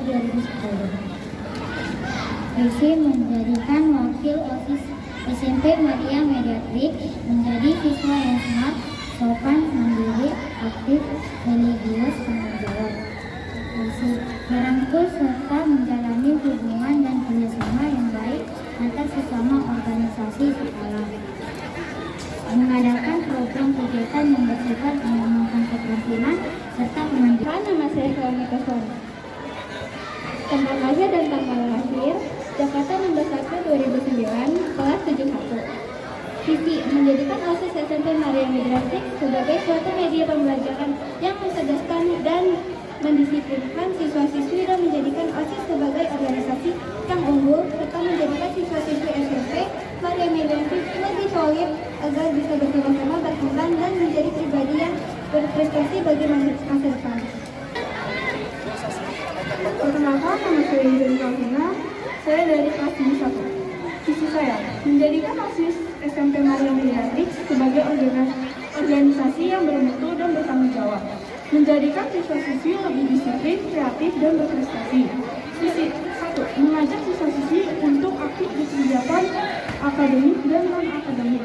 2010. Visi menjadikan wakil OSIS SMP Maria Mediatrik menjadi siswa yang smart, sopan, mandiri, aktif, religius, tanggung jawab. Visi merangkul serta menjalani hubungan dan kerjasama yang baik antar sesama organisasi sekolah. Mengadakan program kegiatan yang bersifat mengembangkan keterampilan serta kemandirian. Nama saya Veronica Soni. Tentang lahir dan tanggal lahir, Jakarta 16/1/2009, kelas 71. Visi menjadikan OSIS SMP Maria Mediatrik sebagai suatu media pembelajaran yang mencerdaskan dan mendisiplinkan siswa-siswi dan menjadikan OSIS sebagai organisasi yang unggul serta menjadikan siswa-siswi SMP Maria Mediatrik lebih solid agar bisa bersama-sama berkembang dan menjadi pribadi yang berprestasi bagi masa depan. Perkenalkan, nama saya Yudhani Kalvina. Saya dari kelas 1. Visi saya menjadikan OSIS SMP Maria Mediatrik sebagai organisasi yang bermutu dan bertanggung jawab, menjadikan siswa-siswi lebih disiplin, kreatif, dan berprestasi. Visi 1. Mengajak siswa-siswi untuk aktif di kegiatan akademik dan non-akademik.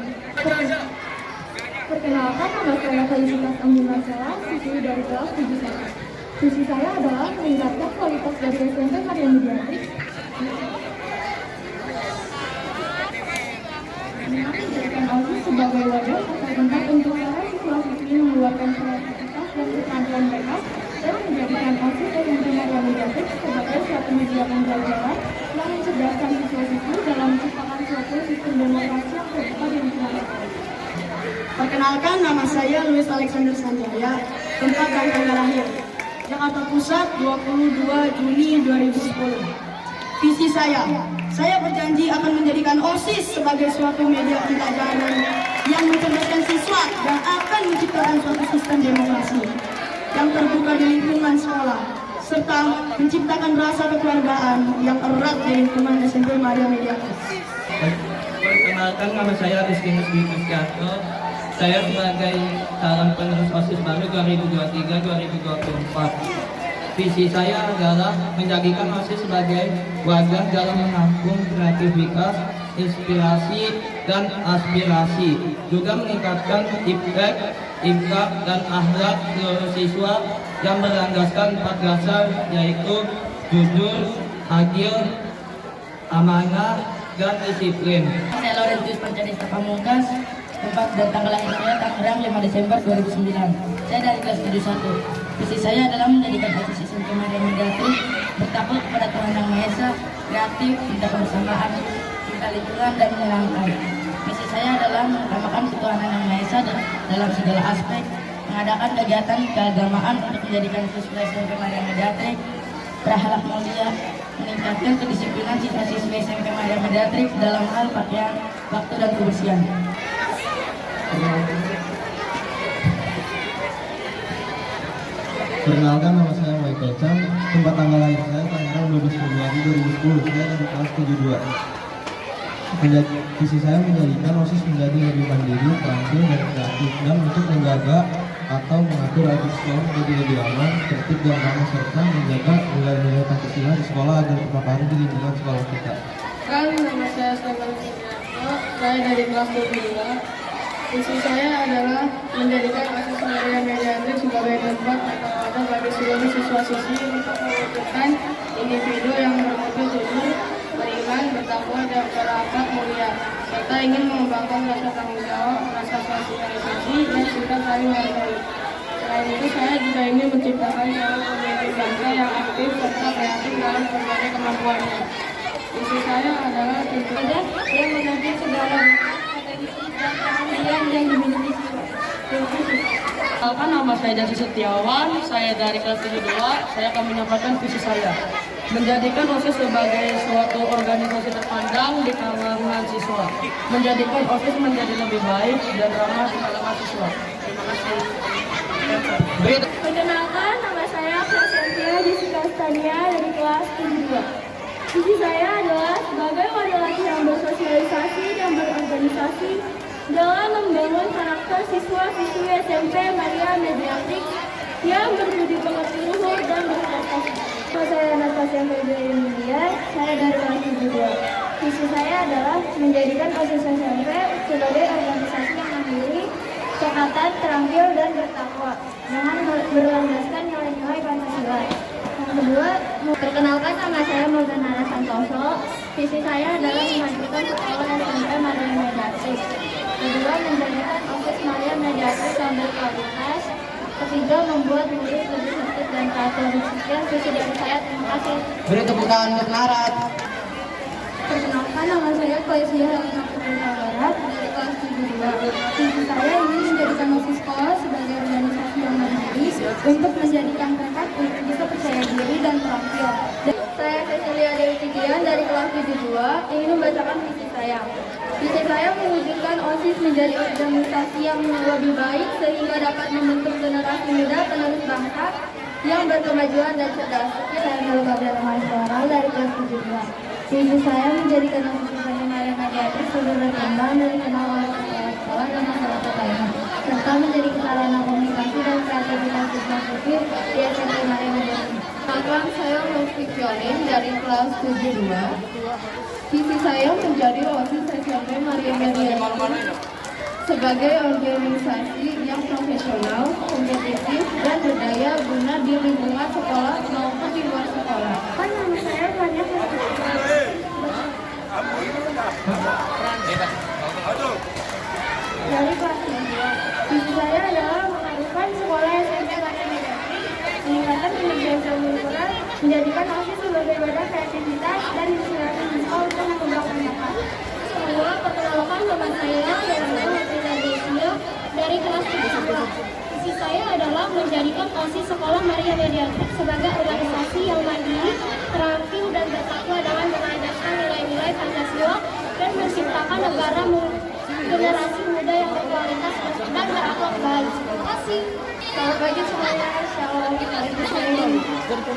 Perkenalkan, nama saya Felicitas Anggi Marcella, siswi dari kelas 71. Visi saya adalah meningkatkan kualitas dari SMP Maria Mediatrik menjadikan OSIS sebagai wadah atau tempat untuk para siswa-siswi mengeluarkan kreativitas dan keterampilan mereka dan menjadikan OSIS SMP Maria Mediatrik sebagai suatu media pembelajaran yang mencerdaskan siswa-siswi dalam menciptakan suatu sistem demokrasi yang terbuka dan transparan. Perkenalkan, nama saya Luis Alexander Sanjaya, tempat dan tanggal lahir Jakarta Pusat 22 Juni 2010. Visi saya berjanji akan menjadikan OSIS sebagai suatu media pembelajaran yang mencerdaskan siswa dan akan menciptakan suatu sistem demokrasi yang terbuka di lingkungan sekolah, serta menciptakan rasa kekeluargaan yang erat di lingkungan SMP Maria Mediatrik. Perkenalkan, nama saya Rizky Kristianto. Saya sebagai calon penerus OSIS baru 2023-2024. Visi saya adalah menjadikan OSIS sebagai wadah dalam menampung kreativitas, inspirasi, dan aspirasi, juga meningkatkan impact, dan akhlak seluruh siswa yang berlandaskan 4 dasar, yaitu jujur, adil, amanah, dan disiplin. Saya Laurentius Pancanista Pamungkas, tempat dan tanggal lahir saya Tangerang 5 Desember 2009. Saya dari kelas 71. Visi saya adalah menjadikan OSIS SMP Maria Mediatrik bertakwa kepada Tuhan Yang Maha Esa, kreatif, cinta kebersamaan, cinta lingkungan, dan menyenangkan. Misi saya adalah mengutamakan ketuhanan Yang Maha Esa dalam segala aspek, mengadakan kegiatan keagamaan untuk menjadikan siswa SMP Maria Mediatrik berakhlak mulia, meningkatkan kedisiplinan siswa-siswi SMP Maria Mediatrik dalam hal pakaian, waktu, dan kebersihan. Perkenalkan, nama saya Michael Chan, tempat tanggal lahir saya Tangerang 12 Februari 2010. Saya dari kelas 72. Visi saya menjadikan OSIS menjadi lebih mandiri, terampil, dan kreatif, dan untuk menjaga atau mengatur agar sekolah menjadi lebih aman, tertib, dan ramah, serta menjaga nilai-nilai Pancasila di sekolah agar tetap ada di lingkungan sekolah kita. Nama saya Stefan Sugiarto, saya dari kelas 22. Visi saya adalah menjadikan OSIS Maria Mediatrik sebagai tempat atau wadah bagi seluruh siswa-siswi untuk mewujudkan individu yang bermutu, jujur, beriman, bertakwa, dan berakhlak mulia, serta ingin mengembangkan rasa tanggung jawab, rasa sosialisasi, dan sikap saling menghargai. Selain itu, saya juga ingin menciptakan calon pemimpin bangsa yang aktif serta kreatif dalam berbagai kemampuannya. Visi saya adalah tentunya yang menampilkan segala potensi dan keahlian yang dimiliki siswa. Perkenalkan, nama saya Jansi Setiawan, saya dari kelas 72. Saya akan menyampaikan visi saya menjadikan OSIS sebagai suatu organisasi terpandang di kalangan siswa, menjadikan OSIS menjadi lebih baik dan ramah di kalangan siswa. Terima kasih. Perkenalkan, nama saya Crescentia Jessica Stania dari kelas 72. Visi saya adalah sebagai wadah yang bersosialisasi dan berorganisasi dalam membangun karakter siswa-siswi SMP Maria Mediatrik yang berbudi pekerti luhur dan berprestasi. Saya Natasha saya Febri Mulia, saya dari kelas 72. Visi saya adalah menjadikan OSIS SMP sebagai organisasi yang mandiri, cekatan, terampil, dan bertakwa dengan berlandaskan nilai-nilai Pancasila. Yang kedua, perkenalkan nama saya Morgana Santoso. Visi saya adalah memajukan sekolah SMP Maria Mediatrix. Kedua, menjadikan OSIS Maria Mediatrix yang berkualitas. Ketiga, membuat murid lebih tertib dan teratur. Sekian visi dari saya. Terima kasih. Beri tepuk tangan untuk Narat. Perkenalkan, nama saya Koisia Helena Putra Barat dari kelas 72. Visi saya ingin menjadikan OSIS sekolah sebagai organisasi yang mandiri untuk menjadikan mereka bisa percaya diri dan terampil. Saya Cecilia Dewi Tigian dari kelas 72 ingin membacakan visi saya. Visi saya mewujudkan OSIS menjadi organisasi yang lebih baik sehingga dapat membentuk generasi muda penerus bangsa yang berkemajuan dan cerdas. Saya Melu Gabriela Maiswara dari kelas 72. Visi saya menjadikan OSIS sebagai Maria Mediatrix lebih berkembang dan dikenal oleh sekolah dan masyarakat lainnya, serta menjadi sarana komunikasi dan kreativitas siswa siswi di SMP Maria Mediatrix. Perkenalkan, saya Lutfi Fiolin dari kelas 72. Visi saya menjadi OSIS SMP Maria Mediatrix sebagai organisasi yang profesional, kompetitif, dan berdaya guna di lingkungan sekolah maupun di luar sekolah. Nama saya banyak dari kelas 2. Visi saya adalah mengharumkan sekolah SMP Maria Mediatrix, meningkatkan kinerja curricular, menjadikan OSIS sebagai wadah kreativitas dan inspirasi siswa untuk mengembangkan bakat. Kedua, perkenalkan nama saya Yolanda Matrina Desio dari kelas 3. Visi saya adalah menjadikan OSIS Sekolah Maria Mediatrix sebagai organisasi yang mandiri, terampil, dan bertakwa dengan melandaskan nilai-nilai Pancasila dan menciptakan negara generasi muda yang berkualitas dan berakhlak baik. Terima kasih. Selamat pagi semuanya. Shalom. Hari ini saya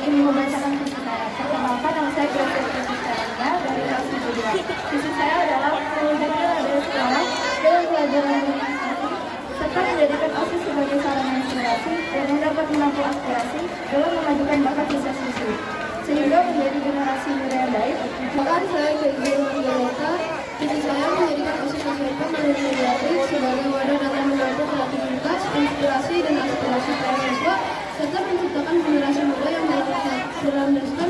Ingin membacakan visi saya. Perkenalkan, nama saya Gracia Priscilla dari kelas 72. Visi saya adalah mewujudkan adanya sekolah dengan pelajaran organisasi serta menjadikan OSIS sebagai sarana inspirasi dan dapat menampung aspirasi dalam memajukan bakat siswa-siswi sehingga menjadi generasi muda yang baik. Bahkan saya Febri Mulia. Visi saya menjadikan OSIS SMP Maria Mediatrix sebagai wadah dalam membantu kreativitas, inspirasi, dan aspirasi para siswa serta menciptakan generasi muda yang berlandaskan